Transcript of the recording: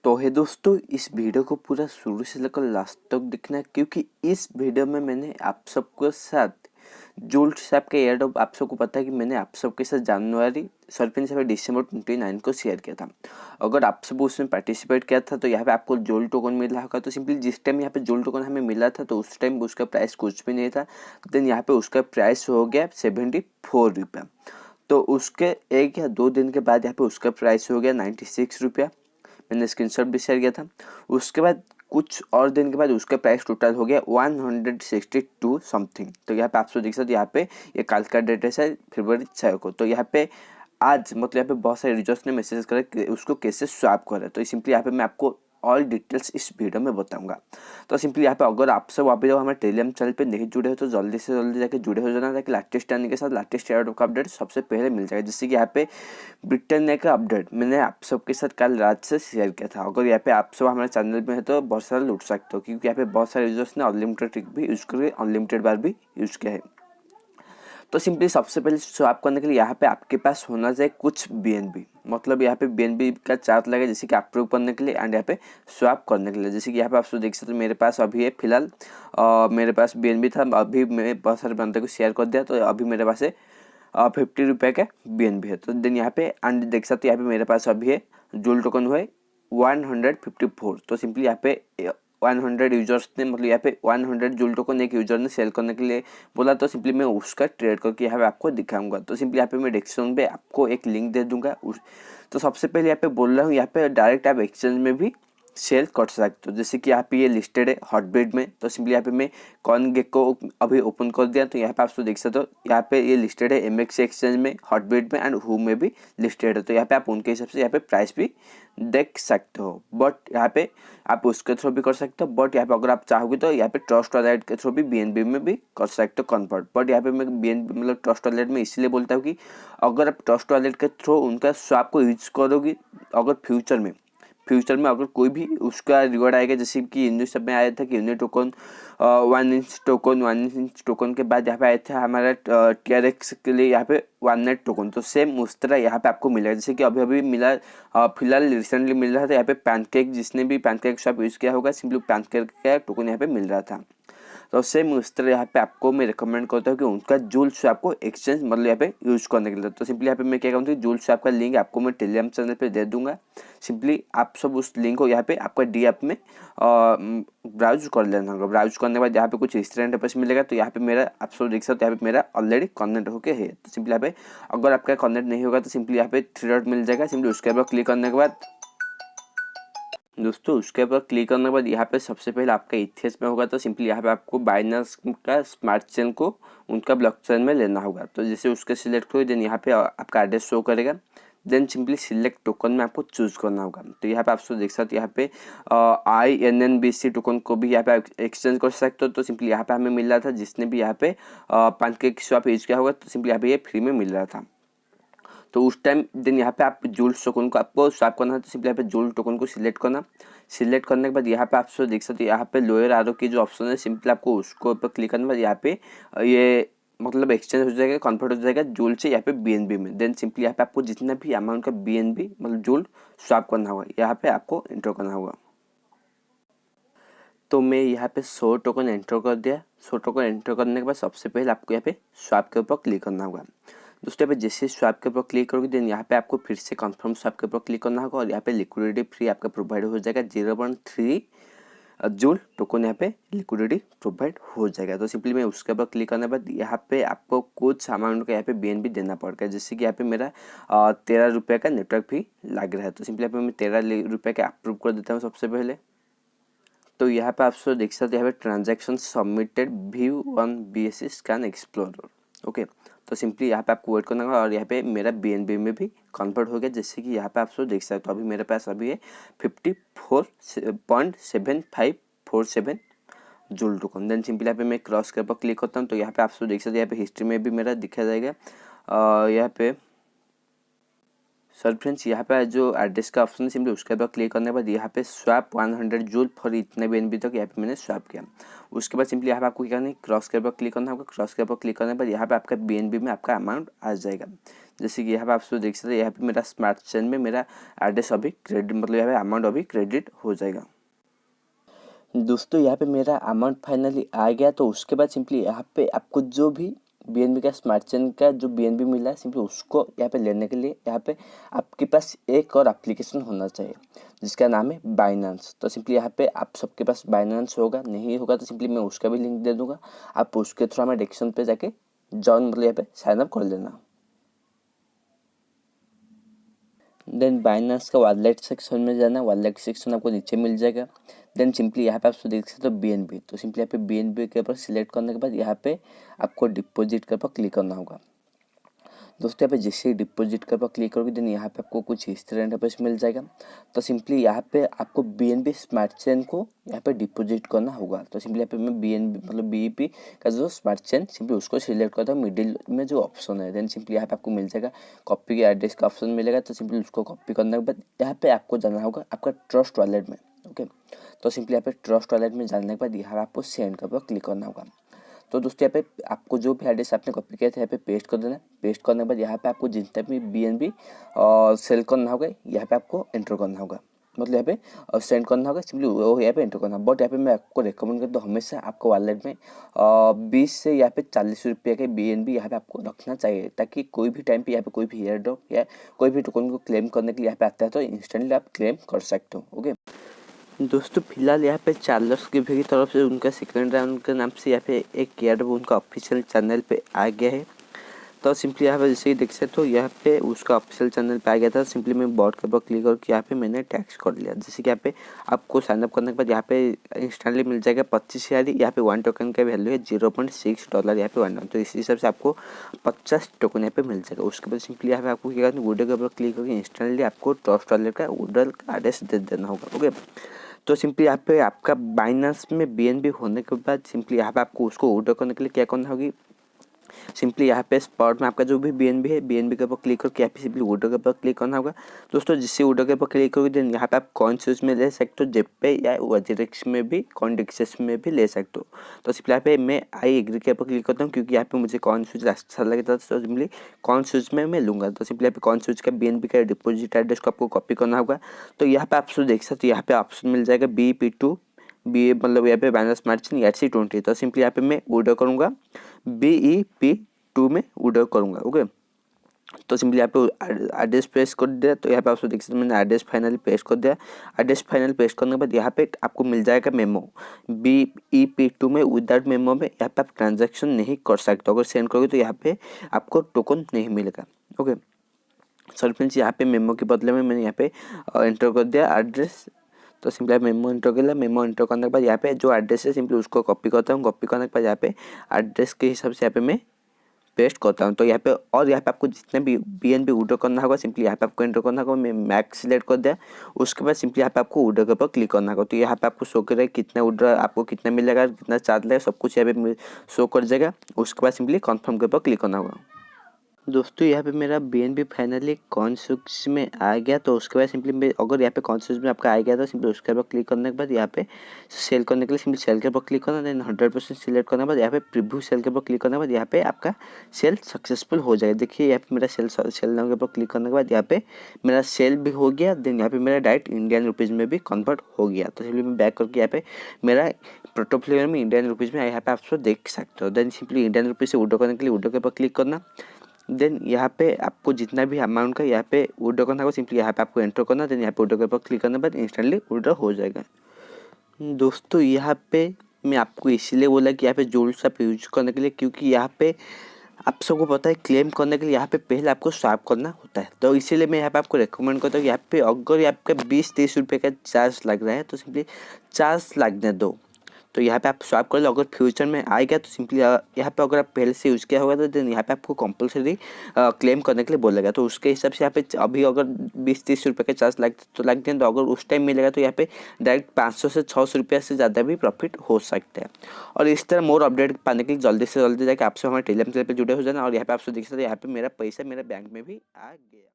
तो है दोस्तों, इस वीडियो को पूरा शुरू से लेकर लास्ट तक देखना है, क्योंकि इस वीडियो में मैंने आप सबके साथ जोल्ट ऐप के एयरड्रॉप, आप सबको पता है कि मैंने आप सबके साथ दिसंबर 29 को शेयर किया था। अगर आप सब उसमें पार्टिसिपेट किया था तो यहाँ पे आपको जोल्ट टोकन मिला होगा। तो सिंपली जिस टाइम यहाँ पे जोल्ट टोकन हमें मिला था तो उस टाइम उसका प्राइस कुछ भी नहीं था। देन यहाँ पे उसका प्राइस हो गया 74 रुपया। तो उसके 1 या 2 दिन के बाद यहाँ पे उसका प्राइस हो गया 96 रुपया। मैंने स्क्रीनशॉट भी शेयर किया था। उसके बाद कुछ और दिन के बाद उसका प्राइस टोटल हो गया 162 समथिंग। तो यहाँ पे आप सब देख सकते, यहाँ पे ये कल का डेट है शायद फरवरी 6 को। तो यहाँ पे आज मतलब यहाँ पे बहुत सारे यूजर्स ने मैसेज करा कि उसको कैसे स्वैप करें। तो सिंपली यहाँ पे मैं आपको ऑल डिटेल्स इस वीडियो में बताऊंगा। तो सिंपली यहाँ पे अगर आप सब अभी तक हमारे टेलीग्राम चैनल पे नहीं जुड़े हो तो जल्दी से जल्दी जाके जुड़े हो जाना, ताकि लेटेस्ट आने के साथ लेटेस्ट एयरड्रॉप का अपडेट सबसे पहले मिल जाएगा। जैसे कि यहाँ पे ब्रिटेन का अपडेट मैंने आप सबके साथ कल रात से शेयर किया था। अगर यहाँ पे आप सब हमारे चैनल में है तो बहुत सारा लूट सकते हो, क्योंकि यहाँ पे बहुत सारे यूजर्स ने अनलिमिटेड ट्रिक भी यूज़ करके अनलिमिटेड बार भी यूज़ किया है। तो सिंपली सबसे पहले स्वैप करने के लिए यहाँ पे आपके पास होना चाहिए कुछ BNB, मतलब यहाँ पे BNB का चार्ट लगे जैसे कि अप्रूव करने के लिए एंड यहाँ पे स्वैप करने के लिए। जैसे कि यहाँ पे आप देख सकते हो मेरे पास अभी है फिलहाल मेरे पास BNB था, अभी मैं बहुत सारे बंदे को शेयर कर दिया तो अभी मेरे पास है 50 रुपये का BNB है। तो देन यहाँ पे एंड देख सकते हो यहाँ पे मेरे पास अभी है जोल टोकन हुआ है 154। तो सिंपली यहाँ पे 100 यूजर्स ने, मतलब यहाँ पे 100 जोल टोकन एक यूजर ने सेल करने के लिए बोला। तो सिंपली मैं उसका ट्रेड करके यहाँ पे आपको दिखाऊंगा। तो सिंपली यहाँ पे मैं डिस्क्रिप्शन पे आपको एक लिंक दे दूंगा। तो सबसे पहले यहाँ पे बोल रहा हूँ, यहाँ पे डायरेक्ट आप एक्सचेंज में भी सेल कर सकते हो। जैसे कि यहाँ पे ये लिस्टेड है हॉटबीट में। तो सिंपली यहाँ पे मैं CoinGecko को अभी ओपन कर दिया। तो यहाँ पे आप देख सकते हो यहाँ पे ये लिस्टेड है MX एक्सचेंज में, हॉटबीट में एंड हू में भी लिस्टेड है। तो यहाँ पे आप उनके हिसाब से यहाँ पे प्राइस भी देख सकते हो। बट यहाँ पे आप उसके थ्रू भी कर सकते हो, बट यहाँ पे अगर आप चाहोगे तो यहाँ पे ट्रस्ट वॉलेट के थ्रू भी BNB में भी कर सकते हो कन्वर्ट। बट यहाँ पे मैं BNB मतलब ट्रस्ट वॉलेट में इसलिए बोलता हूँ कि अगर आप ट्रस्ट वॉलेट के थ्रू उनका स्वैप को यूज करोगे, अगर फ्यूचर में अगर कोई भी उसका रिवॉर्ड आएगा, जैसे कि यूनिट सब में आया था कि यूनिट टोकन 1 इंच टोकन के बाद यहाँ पे आया था हमारा TRX के लिए यहाँ पे 1 नेट टोकन। तो सेम उस तरह यहाँ पे आपको मिलेगा। जैसे कि अभी मिला फिलहाल रिसेंटली मिल रहा था यहाँ पे पैनकेक, जिसने भी पैनकेक शॉप यूज़ किया होगा सिंपली पैनकेक का टोकन यहाँ पे मिल रहा था। तो सेम उस तरह यहाँ पे आपको मैं रिकमेंड करता हूँ कि उनका जूल स्वैप को एक्सचेंज मतलब यहाँ पे यूज़ करने के लिए। तो सिंपली यहाँ पे मैं क्या करूँगा, जूल स्वैप का लिंक आपको मैं टेलीग्राम चैनल पे दे दूंगा। सिंपली आप सब उस लिंक को यहाँ पे आपका डी ऐप में ब्राउज कर लेना होगा। ब्राउज करने के बाद यहाँ पे कुछ इस तरह इंटरफेस मिलेगा। तो यहाँ पे मेरा आप सब देख सकते हो यहाँ पे मेरा ऑलरेडी कनेक्ट होके है। तो सिंपली यहाँ पे अगर आपका कनेक्ट नहीं होगा तो सिंपली यहाँ पे 3 डॉट मिल जाएगा। सिंपली उसके ऊपर क्लिक करने के बाद दोस्तों उसके ऊपर क्लिक करने के बाद यहाँ पे सबसे पहले आपका इथियस में होगा। तो सिंपली यहाँ पे आपको बाइनेंस का स्मार्ट चेन को उनका ब्लॉकचेन में लेना होगा। तो जैसे उसके सिलेक्ट हो देन यहाँ पे आपका एड्रेस शो करेगा। देन सिंपली सिलेक्ट टोकन में आपको चूज करना होगा। तो यहाँ पे आप देख सकते यहाँ पे INNBC टोकन को भी यहाँ पे एक्सचेंज कर सकते हो। तो सिंपली यहाँ पे हमें मिल रहा था, जिसने भी यहाँ पे पैनकेक स्वैप यूज किया होगा तो सिंपली यहाँ पे ये फ्री में मिल रहा था। तो उस टाइम देन यहाँ पे आप जूल टोकन को आपको स्वैप करना है। तो सिंपली यहाँ पे जूल टोकन को सिलेक्ट करना। सिलेक्ट करने के बाद यहाँ पे आप सब देख सकते हो यहाँ पे लोअर आरो की जो ऑप्शन है सिंपली आपको उसको ऊपर क्लिक करने के बाद यहाँ पे ये मतलब एक्सचेंज हो जाएगा, कन्वर्ट हो जाएगा जूल से यहाँ पे BNB में। देन सिंपली यहाँ पे आपको जितना भी अमाउंट का BNB मतलब जूल स्वैप करना होगा यहाँ पे आपको एंटर करना होगा। तो मैं यहाँ पे 100 टोकन एंटर कर दिया। 100 टोकन एंटर करने के बाद सबसे पहले आपको यहाँ पे स्वैप के ऊपर क्लिक करना होगा। दोस्तों पे जैसे स्वैप के ऊपर क्लिक करोगे देन यहाँ पे आपको फिर से कंफर्म स्वैप के ऊपर क्लिक करना होगा और यहाँ पे लिक्विडिटी फ्री आपका प्रोवाइड हो जाएगा 0.3 जूल टोकन यहाँ पे लिक्विडिटी प्रोवाइड हो जाएगा। तो सिंपली मैं उसके ऊपर क्लिक करने के बाद यहाँ पे आपको कुछ अमाउंट का यहाँ पे BNB देना पड़ेगा। जैसे कि यहाँ पे मेरा 13 रुपये का नेटवर्क फी लग रहा है। तो सिंपली यहाँ पे मैं 13 रुपये का अप्रूव कर देता हूँ सबसे पहले। तो यहाँ पे आप सब देख सकते हैं यहाँ पे transaction submitted view on BSC scan explorer. Okay, तो सिंपली यहाँ पे आपको वेट करना होगा और यहाँ पे मेरा BNB में भी कन्वर्ट हो गया। जैसे कि यहाँ पे आप सब देख सकते हो तो अभी मेरे पास अभी है 54.7547 जूल टोकन। देन सिंपली यहाँ पे मैं क्रॉस के ऊपर क्लिक करता हूँ। तो यहाँ पे आप सब देख सकते हैं यहाँ पे हिस्ट्री में भी मेरा दिखा जाएगा। यहाँ पे सर फ्रेंड्स यहाँ पे जो एड्रेस का ऑप्शन है सिंपली उसके ऊपर क्लिक करने के बाद यहाँ पे स्वैप 100 जूल फॉर इतने BNB तक यहाँ पे मैंने स्वैप किया। उसके बाद सिंपली यहाँ पे आपको क्या करना है, क्रॉस के ऊपर क्लिक करना होगा। क्रॉस के ऊपर क्लिक करने के बाद यहाँ पे आपका BNB में आपका अमाउंट आ जाएगा। जैसे कि यहाँ पे आप देख सकते हैं, यहाँ पे मेरा स्मार्ट चेन में मेरा एड्रेस अभी क्रेडिट, मतलब यहाँ पे अमाउंट अभी क्रेडिट हो जाएगा। दोस्तों यहाँ पे मेरा अमाउंट फाइनली आ गया। तो उसके बाद सिंपली यहाँ पे आपको जो भी BNB का स्मार्ट चेन का जो BNB मिला है, सिंपली उसको यहाँ पे लेने के लिए यहाँ पे आपके पास एक और एप्लीकेशन होना चाहिए जिसका नाम है बाइनेंस। तो सिंपली यहाँ पे आप सबके पास बाइनेंस होगा, नहीं होगा तो सिंपली मैं उसका भी लिंक दे दूंगा, आप उसके थ्रू हमारे डिस्क्रिप्शन पे जाके जॉइन, मतलब यहाँ पे साइन अप कर लेना। देन बाइनेंस का वॉलेट सेक्शन में जाना, वॉलेट सेक्शन आपको नीचे मिल जाएगा। देन सिंपली यहाँ पे आप देख सकते हो BNB, तो सिंपली यहाँ पे BNB के ऊपर सिलेक्ट करने के बाद यहाँ पे आपको डिपॉजिट के ऊपर क्लिक करना होगा। दोस्तों यहाँ पे जैसे ही डिपॉजिट के ऊपर क्लिक करोगे देन यहाँ पे आपको कुछ इस तरह इंटरफेस मिल जाएगा। तो सिंपली यहाँ पे आपको BNB स्मार्ट चेन को यहाँ पे डिपॉजिट करना होगा। तो सिंपली यहाँ पे मैं BNB मतलब BEP का जो स्मार्ट चेन सिंपली उसको सिलेक्ट करता हूँ, मिडिल में जो ऑप्शन है। देन सिंपली यहाँ पे आपको मिल जाएगा कॉपी के एड्रेस का ऑप्शन मिलेगा। तो सिंपली उसको कॉपी करने के बाद यहाँ पे आपको जाना होगा आपका ट्रस्ट वॉलेट में। ओके, तो सिंपली यहाँ पे ट्रस्ट वॉलेट में जाने के बाद यहाँ आपको सेंड के ऊपर क्लिक करना होगा। तो दोस्तों यहाँ पे आपको जो भी एड्रेस आपने कॉपी किया था यहाँ पे पेस्ट कर देना। पेस्ट करने के बाद यहाँ पे आपको जितना भी BNB सेल करना होगा यहाँ पे आपको एंटर करना होगा, मतलब यहाँ पे सेंड करना होगा, सिंपली वो यहाँ पे एंटर करना। बट यहाँ पे मैं आपको रिकमेंड करता हूँ हमेशा आपको वॉलेट में 20 से यहाँ पे 40 रुपये के BNB यहाँ पे आपको रखना चाहिए, ताकि कोई भी टाइम पे यहाँ पे कोई भी एयर ड्रॉप या कोई भी टोकन को क्लेम करने के लिए यहाँ पे आता है तो इंस्टेंटली आप क्लेम कर सकते हो। ओके दोस्तों, फिलहाल यहाँ पे चार्ल्स गिवे की तरफ से उनका सेकंड राउंड के नाम से यहाँ पे एक एयर ड्रॉप उनका ऑफिशियल चैनल पे आ गया है। तो सिंपली यहाँ पे जैसे ही देख सकते हो यहाँ पे उसका ऑफिशियल चैनल पे आ गया था। सिंपली मैं बॉट के ऊपर क्लिक करके यहाँ पे मैंने टैक्स कर लिया। जैसे कि यहाँ पे आपको साइनअप करने के बाद यहाँ पे इंस्टेंटली मिल जाएगा 25,000। यहाँ पे 1 टोकन का वैल्यू है $0.6 यहाँ पे 1। तो इस हिसाब से आपको 50 टोकन यहाँ पे मिल जाएगा। उसके बाद सिंपली यहाँ पे आपको क्या करना है, वुडर के ऊपर क्लिक करके इंस्टेंटली आपको ट्रस्ट वॉलेट का वुडर का एड्रेस दे देना होगा। ओके, तो सिंपली यहाँ पे आपका बाइनेंस में BNB होने के बाद सिंपली यहाँ पे आपको उसको ऑर्डर करने के लिए क्या करना होगी, सिंपली यहाँ पे स्पॉट में आपका जो भी BNB है BNB के ऊपर क्लिक करके यहाँ पे सिंपली ऑर्डर के ऊपर क्लिक करना होगा। दोस्तों जिससे ऑर्डर के ऊपर क्लिक करोगे देन यहाँ पे आप कॉइन स्विच में ले सकते हो, जेप पे या वजीरेक्स में भी, कॉइनडेक्सेस में भी ले सकते हो। तो सिंपली यहाँ पे मैं आई एग्री के ऊपर क्लिक करता हूँ क्योंकि यहाँ पे मुझे कॉइन स्विच अच्छा लगता था, तो सिंपली कॉइन स्विच में मैं लूँगा। तो सिंपली यहाँ पे कॉइन स्विच का BNB का डिपोजिट एड्रेस को आपको कॉपी करना होगा। तो यहाँ पे आप देख सकते हो यहाँ पे ऑप्शन मिल जाएगा BEP2 मतलब यहाँ पे बाइनेंस स्मार्ट चेन ERC20। तो सिंपली यहाँ पे मैं ऑर्डर करूँगा BEP2 में ऑर्डर करूँगा। ओके, तो सिंपली यहाँ पे एड्रेस पेस्ट कर दिया। तो यहाँ पे आप देख सकते हैं मैंने एड्रेस फाइनली पेस्ट कर दिया। एड्रेस फाइनल पेस्ट करने के बाद यहाँ पे आपको मिल जाएगा मेमो। BEP2 में विदाउट मेमो में यहाँ पे आप ट्रांजेक्शन नहीं कर सकते। अगर सेंड करोगे तो यहाँ पे आपको टोकन नहीं मिलेगा। ओके, सर फ्रेंड्स यहाँ पे मेमो के बदले में मैंने यहाँ पे एंटर कर दिया एड्रेस। तो सिंपली मेमो एंटर कर लिया। मेमो एंटर करने के बाद यहाँ पे जो एड्रेस है सिंपली उसको कॉपी करता हूँ। कॉपी करने के बाद यहाँ पे एड्रेस के हिसाब से यहाँ पे मैं पेस्ट करता हूँ। तो यहाँ पे और यहाँ पे आपको जितने भी BNB ऑर्डर करना होगा सिंपली यहाँ पे आपको एंटर करना होगा। मैं मैक्स सिलेक्ट कर दिया। उसके बाद सिंपली यहाँ पे आपको ऑर्डर के ऊपर क्लिक करना होगा। तो यहाँ पे आपको शो करेगा कितना ऑर्डर आपको कितना मिलेगा, कितना चार्ज लगेगा, सब कुछ यहाँ पे शो कर जाएगा। उसके बाद सिंपली कन्फर्म के ऊपर क्लिक करना होगा। दोस्तों यहाँ पे मेरा BNB फाइनली कॉइन स्विच में आ गया। तो उसके बाद सिंपली मैं अगर यहाँ पे कॉइन स्विच में आपका आ गया तो सिंपली उसके ऊपर क्लिक करने के बाद यहाँ पे सेल करने के लिए सिंपली सेल के ऊपर क्लिक करना, देन 100% सिलेक्ट करने के बाद यहाँ पे प्रीव्यू सेल के ऊपर क्लिक करने के बाद यहाँ पे आपका सेल सक्सेसफुल हो जाएगा। देखिए यहाँ पे मेरा सेल के ऊपर क्लिक करने के बाद यहाँ पे मेरा सेल भी हो गया। देन यहाँ पे मेरा डायरेक्ट इंडियन रुपीज़ में भी कन्वर्ट हो गया। तो सिंपली मैं बैक करके यहाँ पे मेरा पोर्टफोलियो में इंडियन रुपीज़ में यहाँ पे आप देख सकते हो। देन सिंपली इंडियन रुपीज़ से ऑर्डर करने के लिए ऑर्डर के ऊपर क्लिक करना। देन यहाँ पे आपको जितना भी अमाउंट का यहाँ पे ऑर्डर करना होगा सिंपली यहाँ पे आपको एंटर करना। देन यहाँ पे ऑर्डर के ऊपर क्लिक करने के बाद इंस्टेंटली ऑर्डर हो जाएगा। दोस्तों यहाँ पे मैं आपको इसीलिए बोला कि यहाँ पे जोल्ट स्वैप यूज करने के लिए, क्योंकि यहाँ पे आप सबको पता है क्लेम करने के लिए यहाँ पे पहले आपको स्वैप करना होता है। तो इसीलिए मैं यहाँ पे आपको रेकमेंड करता हूँ कि यहाँ पे अगर आपका 20-30 रुपये का चार्ज लग रहा है तो सिंपली चार्ज लगने दो। तो यहाँ पे आप स्वैप कर लो। अगर फ्यूचर में आएगा तो सिंपली यहाँ पे अगर आप पहले से यूज़ किया होगा तो देन यहाँ पे आपको कंपलसरी क्लेम करने के लिए बोलेगा। तो उसके हिसाब से यहाँ पे अभी अगर 20-30 रुपये का चार्ज लग दें तो अगर उस टाइम मिलेगा तो यहाँ पे डायरेक्ट 500 से 600 रुपये से ज़्यादा भी प्रॉफिट हो सकता है। और इस तरह मोर अपडेट पाने के लिए जल्दी से जल्दी जाकर आपसे हमारे टेलीग्राम चैनल पर जुड़े हो जाना। और यहाँ पे आपसे देख सकते हैं यहाँ पे मेरा पैसा मेरे बैंक में भी आ गया।